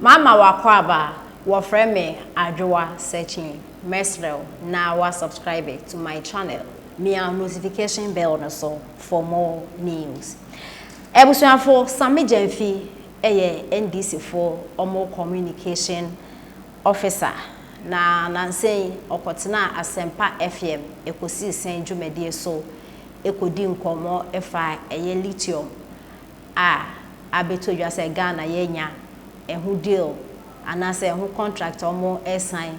Mama wakwaba wofre me adwoa searching mesrel na wa subscribe to my channel me a notification bell no so for more news. Ebusuafo Sammy Gyamfi NDC for omo communication officer na nansen okotena Asempa FM ekosi sen dwumedie so ekodi nkomo efa lithium abeto dwase Ghana yenya ehu deal anase ehu contract omo sign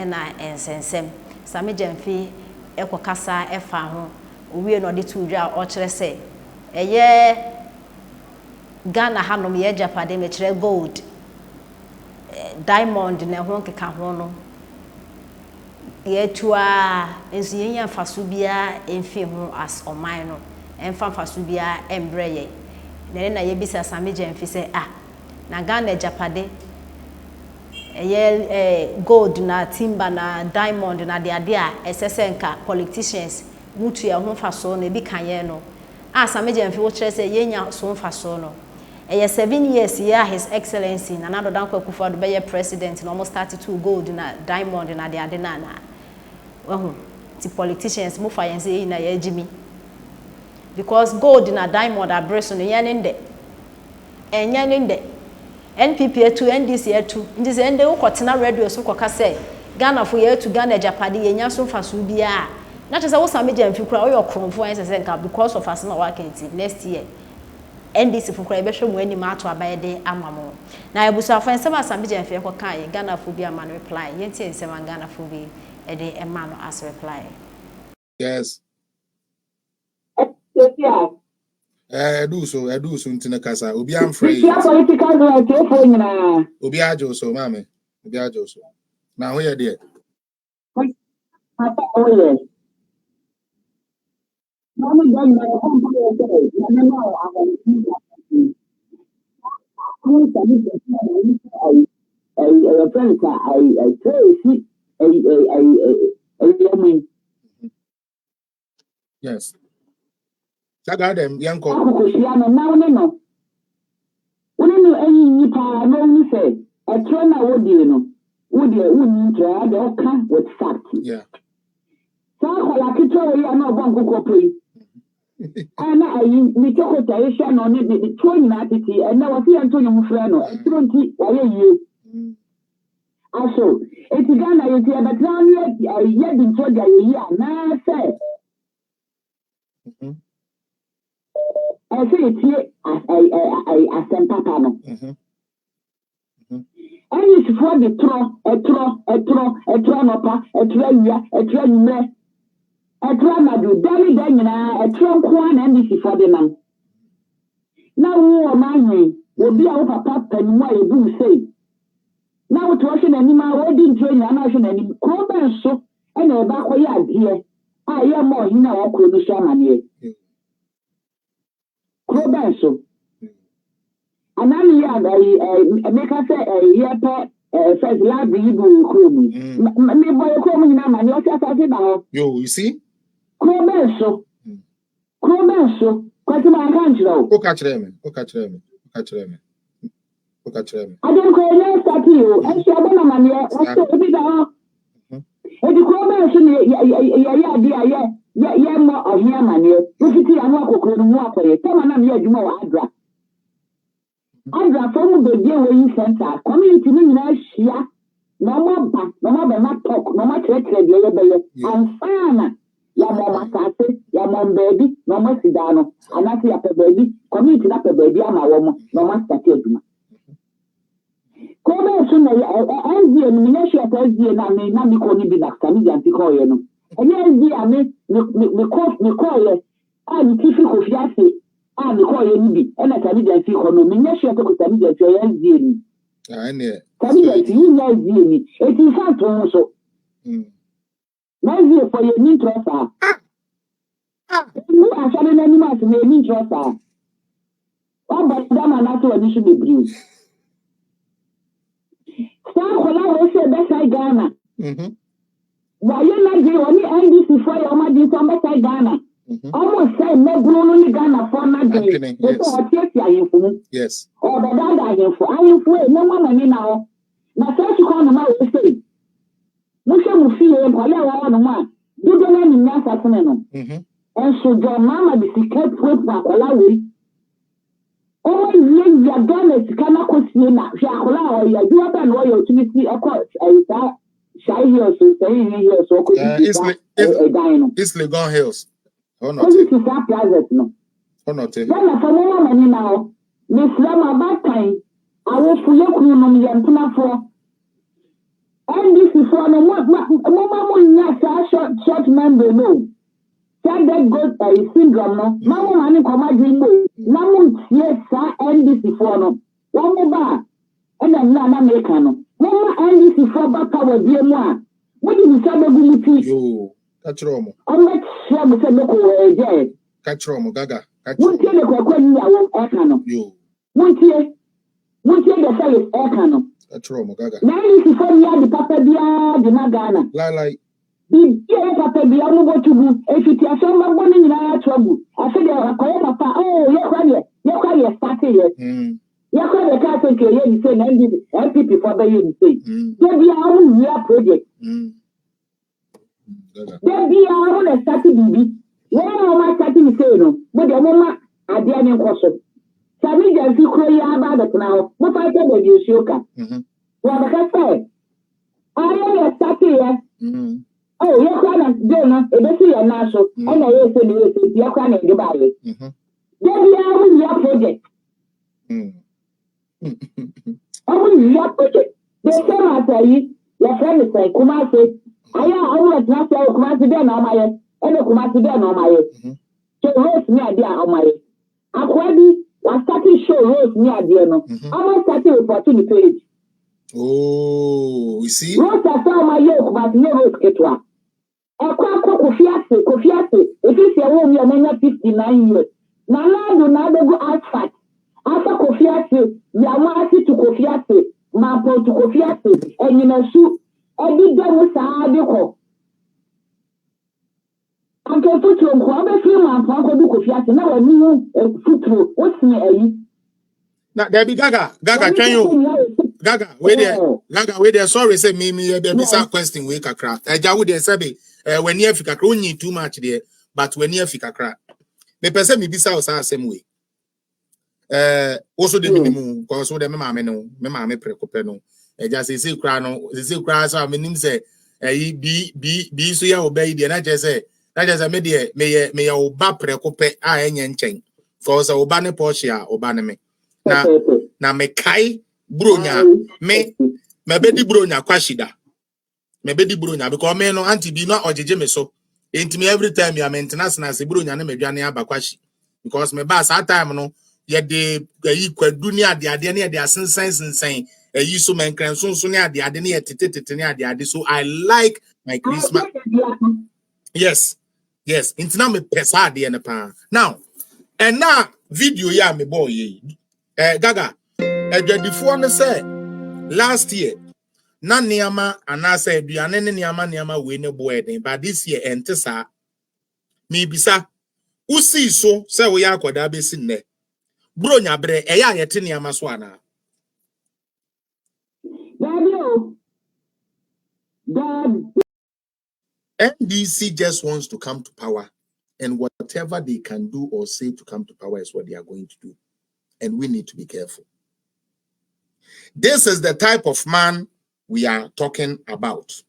na ensensem Sammy Gyamfi ekokasa efa ho owie no de to dwa o kire se Ghana hanom ye Japade me kire gold diamond na ho keka ho no ye tua enso yenya faso bia emfi ho as oman no emfa faso bia embreye na ye bisa Sammy Gyamfi se na Ghana Japade gold na timber na diamond na de ade a esesenka politicians mutu ye ho faso na bi kanye no Sammy Gyamfi wo kire se yenya so faso no 7 years here His Excellency na Nana Dankwa Akufo-Addo be president na almost 32 gold na diamond na de ade na ti politicians mu fa yen say na ye jimi because gold na diamond abreso no yen nde enyen nde NPP etu NDC etu ndi se nde ukotena radio so koka say Ghana fo ye etu Ghana Japade yenya so faso bia na tese wo Sammy Gyamfi kura wo yokromfo en se nka because of us na work next year NDC fukura ebe hwemu ani ma ato abayede amamo na ebusuafo ensema Sammy Gyamfi ekokan ye Ghana fo bi ama no reply yenti ensema Ghana fo bi ede ema no as reply. Yes. Do so ntina kasa obi am free political right for nyina obi ajo so mame obi ajo so na ho ye de papa oye mama dan na ko mpa ye say na na ahon ko Sammy Gyamfi ai friends ai tracy ai yes saga dem yanko akusia no na no ayi pa no ni say etro na wodi no wodi woni ntra de oka with fact yeah sa kola kitwa we ya no bon kokopoi ana ayi mi choko taisha no ne de to na titi na wasi antonyo mufra no etro nti waye yie aso eti Ghana yeti abatran ye di nto ga yi na say I say it Asempa no. And it's for the etro no pa, etro nyme. Etro na do dami nyina, etro kwa na ndisi for the man. Na wo Omanhene, obi a wo papa panimu a ebu say. Na wo to hwe na nima wo di ntro nyina na hwe na nim. Ko ben so e na eba koye ade a ye mo hina wo ko bi so amane. Krobenso anani ya emeka se yepe first lab yibu kromu me boy kromu nyina ma ni o sia sa ho yo you see Krobenso kwati ma kan chiro o ka kire me adem ko ele stati o e se abona ma ni o so obi da ho e di Krobenso ni ya di aye ye mo ohia ma ni o fiti anu akokoro no mu akoye tema na me adwuma wa Adra from the day we center community ni nyina hia na mo ba na talk no ma kire de beye ansana ya mo masase ya mo baby no mo sidano anasi ya pe baby community na pe baby ama wo mo no ma start adwuma ko be so na NGO ni na hia ta NGO na mi ko ni bi na Sammy Gyamfi ko ye no enye NGO me ko ye ani tifi ko fiase mi ko ye ni bi na Sammy Gyamfi ko no me nya hia to ko Sammy Gyamfi ye NGO ni ene Sammy Gyamfi ni NGO ni eti fa to so na NGO for ye ni trosa ni asale na ni ma se ni trosa o ba da ma na to ni su bebriu sa kola wo se be sai Ghana wa ye na je oni NDC for ye o ma di so be sai Ghana Almost say no Bruno Ghana for nothing. Yes. Or the dad I am for no one now. Now, such a corner my say. Musha Mufi and Paya one. Do the name in Nasa. And so your mamma be kept with Makolawi. Oh, you are done as cannot consider Shakola or you have done royal to see a court. I shy here, so saying here, so could it's Legon Hills. Oh, not it. No. Oh, not it. Then for no money now, Miss Lama back time, I will for your crew, and for. And this is for no Mamma, short member, no. That goes syndrome, no. Mamma, money, come out, no. Yes, sir, and this is for no. One more bar, and then Nana Americano. Mamma, and this is for back our dear one. What do you say about you? Catch Romo. I'm not sure we said local Catch Romo, Gaga. Won't you look when you are Ekano? You. Won't you the cell is Ekano? Catch Romo, Gaga. Now this is for the Papa Bia, the Nagana. Like. The Papa Bia, I'm going to do. If it is someone in our trouble, I said, Papa, oh, you're quiet, starting here. You're quiet, I can't take you say, and people for the year say. There be our own real project. There be our own starting baby. Where am I starting to say no? But the moment I didn't question. Sammy Gyamfi cry about it now. What I tell you, Shoka. Well, because I am starting here. Oh, you're crying, Jonah, it is your national, and I say you're crying in the body. There be our own real project. Our real project. The same I tell you, your friend is like, come on, say. I want to say, come on, today, no, my and the Kumasi there, no, my so Rose near there, on my Aquadi was starting show Rose near there, no. I was starting reporting the page. Oh, you see? Rose, I saw my yoke, but no Rose Ketwa. A quack Kofiasi, if you say, oh, you're not 59 years. Now, do not go outside. After Kofiasi, Yamasi to Kofiasi, Mapo to Kofiasi, and you know, shoot. I did that with Saadiko. I'm going to put you on Quabe film and Franco Ducofiat. Now I knew a football. What's me? Now, there be Gaga, can you? Gaga, wait there, sorry, say me, baby, some question, wake a crack. I would say, when you Fika, only too much there, but when you Fika crack. The person me be same way. Also the minimum, because what the mamma me precopeno. I just say, crano, the cries are meaning say, be so ya obey the and I just say, that is a media, may oba precope, I ain't chain. For the Obane Portia, Obaneme. Now, me kai, Brunya, me bedi Brunya, Quashida. Me bedi Brunya, because me no auntie be not or Jemeso. Ain't me every time you are maintenance as a Brunya, and me Jania Bakwashi. Because me bass at time, no, yet the equal dunia, the Adenia, the sense and saying, a use man can soon near the Adenia, Titania, so I like my Christmas. Yes, it's not me pesa de na pa. Now, and now video ya me boy Gaga. Edwadifo no say last year na niama anasa aduane ne niama we ne boy den, but this year ente sa me bisa usi so say we akoda be sin ne. Bro nya bre eya yete niama so ana. NDC just wants to come to power, and whatever they can do or say to come to power is what they are going to do. And we need to be careful. This is the type of man we are talking about.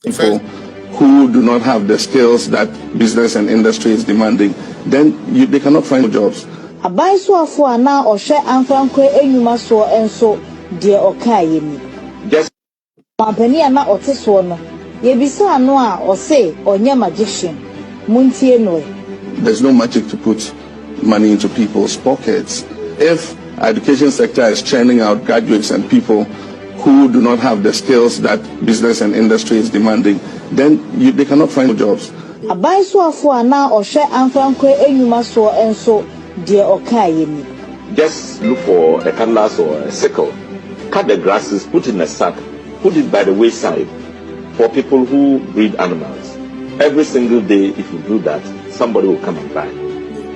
People who do not have the skills that business and industry is demanding, then they cannot find jobs. Just there's no magic to put money into people's pockets. If education sector is churning out graduates and people who do not have the skills that business and industry is demanding, then they cannot find jobs. Just look for a cutlass or a sickle, cut the grasses, put in a sack, put it by the wayside for people who breed animals. Every single day, if you do that, somebody will come and buy.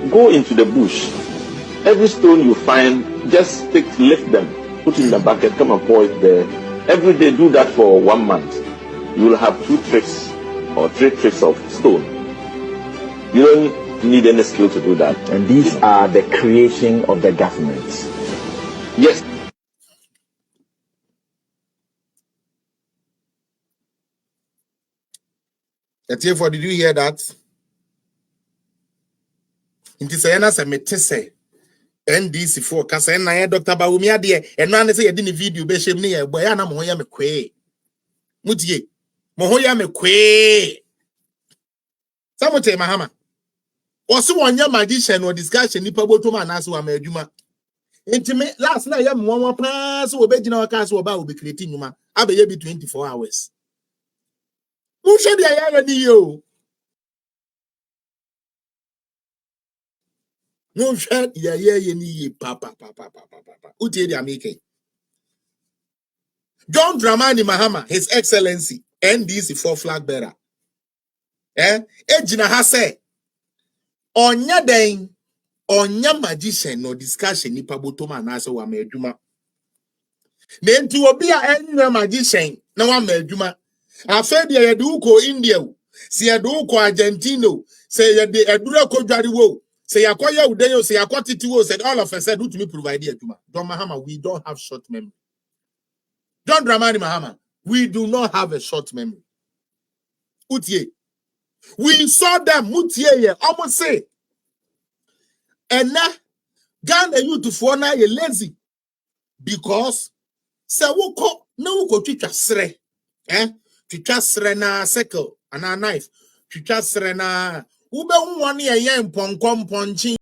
Go into the bush. Every stone you find, just lift them, put it in the bucket, come and pour it there. Every day, do that for 1 month. You will have 2 trips or 3 trips of stone. You don't need any skill to do that. And these are the creation of the government. Yes. Therefore, did you hear that? Inti say na se mete say NDC for ka say na Dr. Bawumi ade e no ane say ye di ni video be shem ne ye boy na mo ho ya me kwe. Mutie. Mo ho ya me kwe. Samote mahama. Oso wonya magician no discussion nipa botoma na so wa ma adwuma. Inti me last na ye mo won pa so obegina wa ka so oba obi create nyuma abeye bi 24 hours. Mu hwe dia ya ni yo. No shot ya ni papa. Utie di ameke. John Dramani Mahama, His Excellency, NDC for flag bearer. Ejina ha say onya den onya magician no discussion nipa botoma na so wa ma adwuma. Na nti obi a enwe magician na wa ma adwuma. Afa dia ye de uko India o, se ye de uko Argentina o, se ye de edura ko dware wo. Say yakoya udeyo, say yakotiti said all of a sudden to me provide Juma. John Mahama, we don't have short memory. John Dramani Mahama, we do not have a short memory. Utie. We saw them mutie almost say. And now Ghana youth for now you lazy. Because say wuko no wuko chicha sre. Chicha sre na circle and a knife. Chicha sre na ube unwani yen ponkom ponchi.